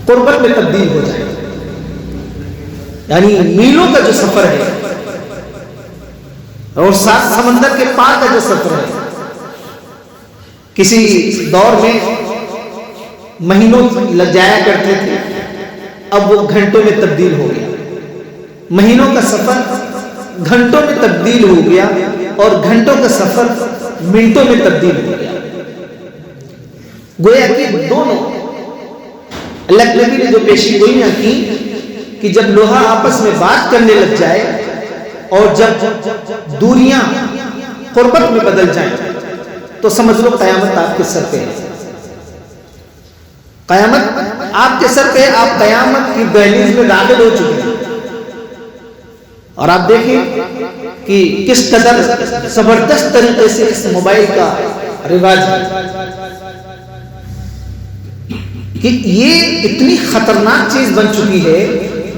قربت میں تبدیل ہو جائے. یعنی میلوں کا جو سفر ہے اور سات سمندر کے پار کا جو سفر ہے، کسی دور میں مہینوں لگ جایا کرتے تھے، اب وہ گھنٹوں میں تبدیل ہو گیا. مہینوں کا سفر گھنٹوں میں تبدیل ہو گیا اور گھنٹوں کا سفر منٹوں میں تبدیل ہو گیا. گویا کہ دونوں اللہ کے نبی نے جو پیشی گوئیاں کی کہ جب لوہا آپس میں بات کرنے لگ جائے اور جب دوریاں قربت میں بدل جائیں تو سمجھ لو قیامت آپ کے سر پہ ہے. قیامت آپ کے سر پہ، آپ قیامت کی دہلیز میں داخل ہو چکے ہیں. اور آپ دیکھیں کہ کس قدر زبردست طریقے سے اس موبائل کا رواج ہے کہ یہ اتنی خطرناک چیز بن چکی ہے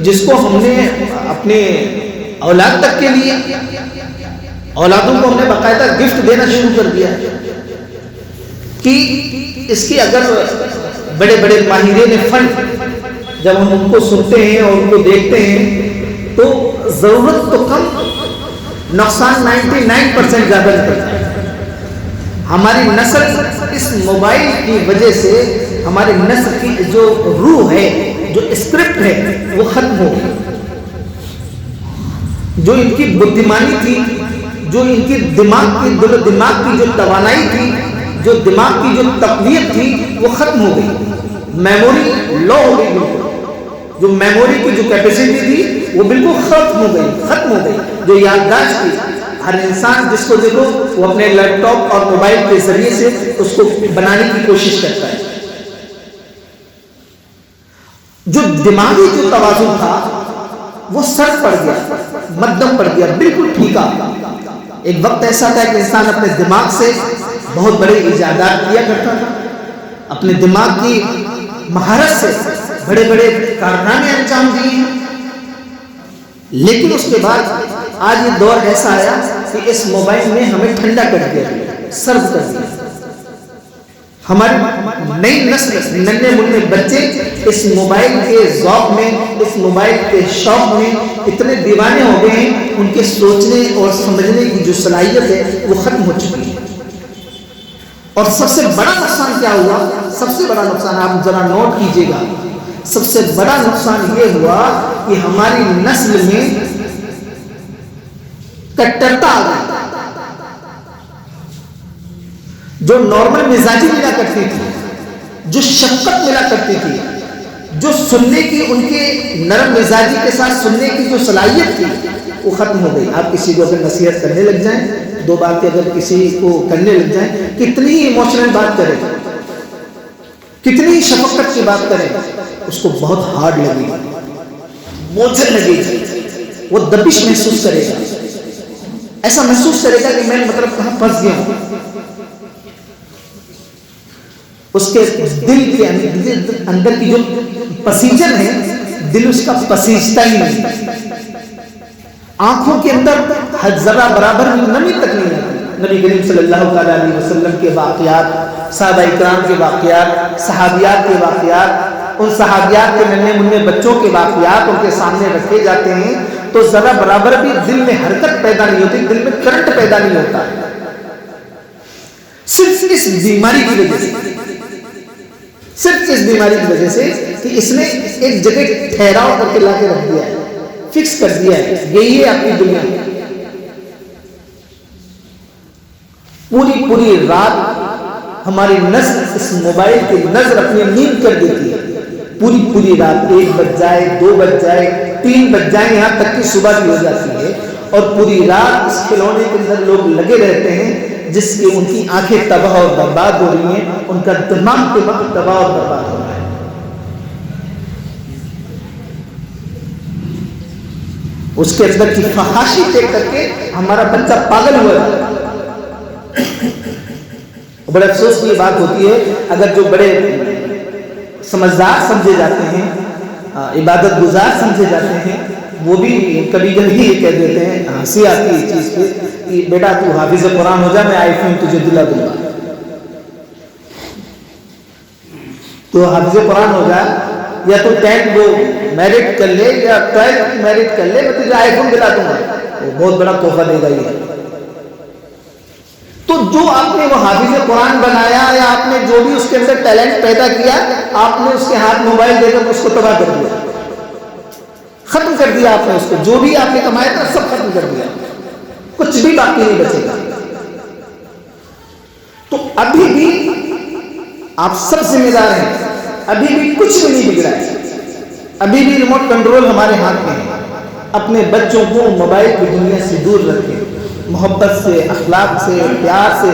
جس کو ہم نے اپنے اولاد تک کے لیے، اولادوں کو ہم نے باقاعدہ گفٹ دینا شروع کر دیا ہے کہ اس کی اگر بڑے بڑے ماہرین فن جب ہم ان کو سنتے ہیں اور ان کو دیکھتے ہیں تو ضرورت تو کم، نقصان 99% زیادہ نکلتا ہے. ہماری نسل اس موبائل کی وجہ سے، ہماری نسل کی جو روح ہے، جو اسکرپٹ ہے، وہ ختم ہو گئی. جو ان کی بدھیمانی تھی، جو ان کی دماغ کی دل و دماغ کی جو توانائی تھی، جو دماغ کی جو تقویت تھی، وہ ختم ہو گئی. میموری لو ہو گئی. جو میموری کی جو کیپیسٹی تھی وہ بالکل ختم ہو گئی. جو یادداشت تھی، ہر انسان جس کو دیکھو وہ اپنے لیپ ٹاپ اور موبائل کے ذریعے سے اس کو بنانے کی کوشش کرتا ہے. جو دماغی جو توازن تھا وہ سر پڑ گیا، مدھم پڑ گیا، بالکل ٹھیکا. ایک وقت ایسا تھا کہ انسان اپنے دماغ سے بہت بڑے ایجادات کیا کرتا تھا، اپنے دماغ کی مہارت سے بڑے بڑے کارنامے انجام دیے ہیں. لیکن اس کے بعد آج یہ دور ایسا آیا کہ اس موبائل نے ہمیں ٹھنڈا کر دیا، سرد کر دیا. ہماری نئی نسل، ننھے منھے بچے اس موبائل کے ذوق میں، اس موبائل کے شوق میں اتنے دیوانے ہو گئے ہیں، ان کے سوچنے اور سمجھنے کی جو صلاحیت ہے وہ ختم ہو چکی ہے. اور سب سے بڑا نقصان کیا ہوا؟ سب سے بڑا نقصان آپ ذرا نوٹ کیجئے گا. سب سے بڑا نقصان یہ ہوا کہ ہماری نسل میں کٹرتا آ گئی. جو نارمل مزاجی ملا کرتی تھی، جو شفقت ملا کرتی تھی، جو سننے کی، ان کے نرم مزاجی کے ساتھ سننے کی جو صلاحیت تھی وہ ختم ہو گئی. آپ کسی کو اگر نصیحت کرنے لگ جائیں، دو باتیں اگر کسی کو کرنے لگ جائیں، کتنی ہی ایموشنل بات کریں، کتنی شفقت کی بات کریں، اس کو بہت ہارڈ لگے گی، بوجھل لگے گی. وہ دبش محسوس کرے گا، ایسا محسوس کرے گا کہ میں مطلب کہاں پھنس گیا ہوں. اس کے دل کے اندر کی جو پسیجن ہے، دل اس کا پسیجتا ہی نہیں. آنکھوں کے اندر ذرا برابر نمی تک نہیں آتی. نبی کریم صلی اللہ علیہ وسلم کے واقعات، صحابہ اکرام کے واقعات، صحابیات کے واقعات، ان صحابیات کے ننھے منھے بچوں کے واقعات ان کے سامنے رکھے جاتے ہیں تو ذرا برابر بھی دل میں حرکت پیدا نہیں ہوتی، دل میں کرنٹ پیدا نہیں ہوتا. صرف اس بیماری کی وجہ سے، صرف اس بیماری کی وجہ سے کہ اس نے ایک جگہ ٹھہراؤ کر کے لا کے رکھ دیا ہے، فکس کر دیا ہے. یہی ہے اپنی دنیا. پوری رات ہماری نسل اس موبائل کی نظر اپنی نیند کر دیتی ہے. پوری رات 1 بج جائے، 2 بج جائے، 3 بج جائے، یہاں تک کہ صبح بھی ہو جاتی ہے اور پوری رات اس کھلونے کے اندر لوگ لگے رہتے ہیں جس کی ان کی آنکھیں تباہ اور برباد ہو رہی ہیں، ان کا دماغ تباہ اور برباد ہو رہا ہے. اس کے اندر کی فحاشی دیکھ کر کے ہمارا بچہ پاگل ہوا ہے. بڑے افسوس کی یہ بات ہوتی ہے اگر جو بڑے سمجھدار سمجھے جاتے ہیں، عبادت گزار سمجھے جاتے ہیں، وہ بھی کبھی کبھی یہ کہہ دیتے ہیں، ہنسی آتی ہے اس چیز پہ کہ بیٹا تو حافظ قرآن ہو جا، میں آئی فون تجھے دلا دوں گا. تو حافظ قرآن ہو جا، یا تو 10 وہ میرٹ کر لے یا 12 میرٹ کر لے، میں تجھے آئی فون دلا دوں گا، وہ بہت بڑا تحفہ دے گا یہ۔ تو جو آپ نے وہ حافظ قرآن بنایا یا آپ نے جو بھی اس کے اندر ٹیلنٹ پیدا کیا، آپ نے اس کے ہاتھ موبائل دے کر اس کو تباہ کر دیا، ختم کر دیا آپ نے اس کو، جو بھی آپ نے کمایا تھا سب ختم کر دیا، کچھ بھی باقی نہیں بچے گا۔ تو ابھی بھی آپ سب ذمہ دار ہیں، ابھی بھی کچھ بھی نہیں بگڑا ہے، ابھی بھی ریموٹ کنٹرول ہمارے ہاتھ میں ہے۔ اپنے بچوں کو موبائل کی دنیا سے دور رکھیں، محبت سے، اخلاق سے، پیار سے،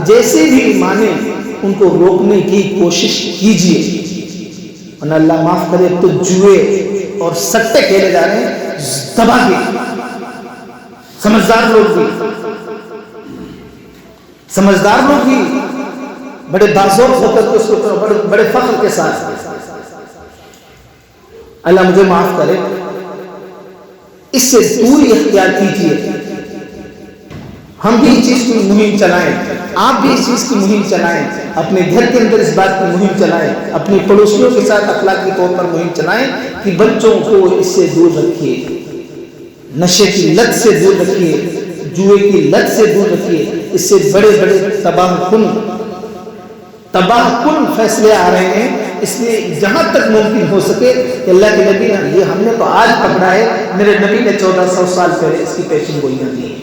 جیسے بھی مانے ان کو روکنے کی کوشش کیجیے، ورنہ اللہ معاف کرے تو جوئے اور سٹے کھیلے جا رہے ہیں تباہ کے۔ سمجھدار لوگ بھی بڑے باذوق ہو کر اس کو بڑے فخر کے ساتھ، اللہ مجھے معاف کرے، اس سے دوری اختیار کیجیے۔ ہم بھی اس چیز کی مہم چلائیں، آپ بھی اس چیز کی مہم چلائیں، اپنے گھر کے اندر اس بات کی مہم چلائیں، اپنے پڑوسیوں کے ساتھ اخلاقی طور پر مہم چلائیں کہ بچوں کو اس سے دور رکھیے، نشے کی لت سے دور رکھیے، جوئے کی لت سے دور رکھیے۔ اس سے بڑے بڑے تباہ کن فیصلے آ رہے ہیں، اس لیے جہاں تک ممکن ہو سکے کہ اللہ کے نبی نے، یہ ہم نے تو آج پکڑا ہے، میرے نبی نے 1400 سال پہلے اس کی پیشن گوئیاں دی ہیں۔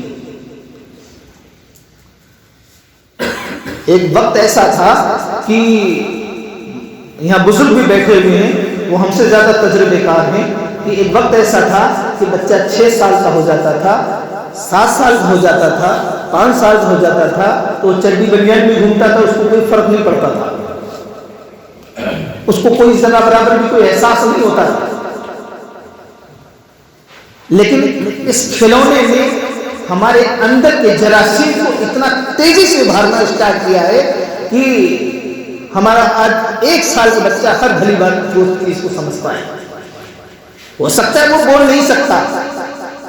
ایک وقت ایسا تھا کہ یہاں بزرگ بھی بیٹھے ہوئے ہیں، وہ ہم سے زیادہ تجربے کار ہیں، کہ ایک وقت ایسا تھا کہ بچہ 6 سال کا ہو جاتا تھا، 7 سال کا ہو جاتا تھا، 5 سال کا ہو جاتا تھا تو چڈی بنیان میں گھومتا تھا، اس کو کوئی فرق نہیں پڑتا تھا، اس کو کوئی ذرا برابر بھی کوئی احساس نہیں ہوتا تھا۔ لیکن اس کھلونے نے ہمارے اندر کے جراثیم کو اتنا تیزی سے ابھارنا اسٹارٹ کیا ہے کہ ہمارا آج 1 سال کا بچہ ہر بھلی بات چیز کو سمجھتا ہے۔ ہو سکتا ہے وہ بول نہیں سکتا،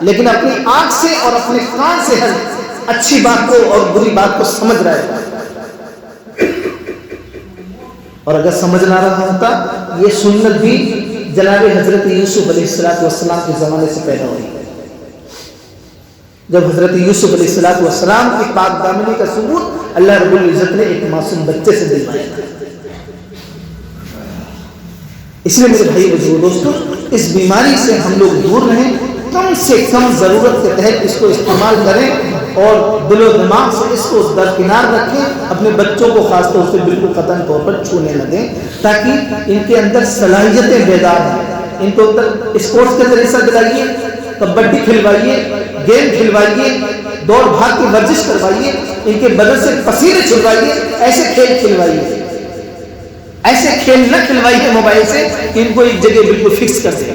لیکن اپنی آنکھ سے اور اپنے کان سے ہر اچھی بات کو اور بری بات کو سمجھ رہا ہے۔ اور اگر سمجھ نہ رہا ہوتا، یہ سنت بھی جناب حضرت یوسف علیہ السلام کے زمانے سے پیدا ہوئی، جب حضرت یوسف علیہ السلام کی پاک دامنی کا ثبوت اللہ رب العزت نے ایک معصوم بچے سے دلوایا تھا۔ اس لیے میرے بھائی بزرگوں دوستوں، اس بیماری سے ہم لوگ دور رہیں، کم سے کم ضرورت کے تحت اس کو استعمال کریں اور دل و دماغ سے اس کو درکنار رکھیں، اپنے بچوں کو خاص طور سے بالکل قطعی طور پر چھونے نہ دیں، تاکہ ان کے اندر صلاحیتیں بیدار ہیں۔ ان کو اندر اسپورٹس کے ذریعے سے دلائیے، کبڈی کھلوائیے، گیم کھلوائیے، دوڑ بھاگ کی ورزش کروائیے، ان کے بدن سے پسینے چھلوائیے، ایسے کھیل کھلوائیے، ایسے کھیل نہ کھلوائیے موبائل سے کہ ان کو ایک جگہ بالکل فکس کر دیں،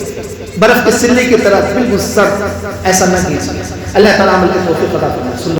برف کے سلے کی طرح بالکل سخت، ایسا نہ کیجیے۔ اللہ تعالیٰ عمل کی توفیق عطا فرمائے۔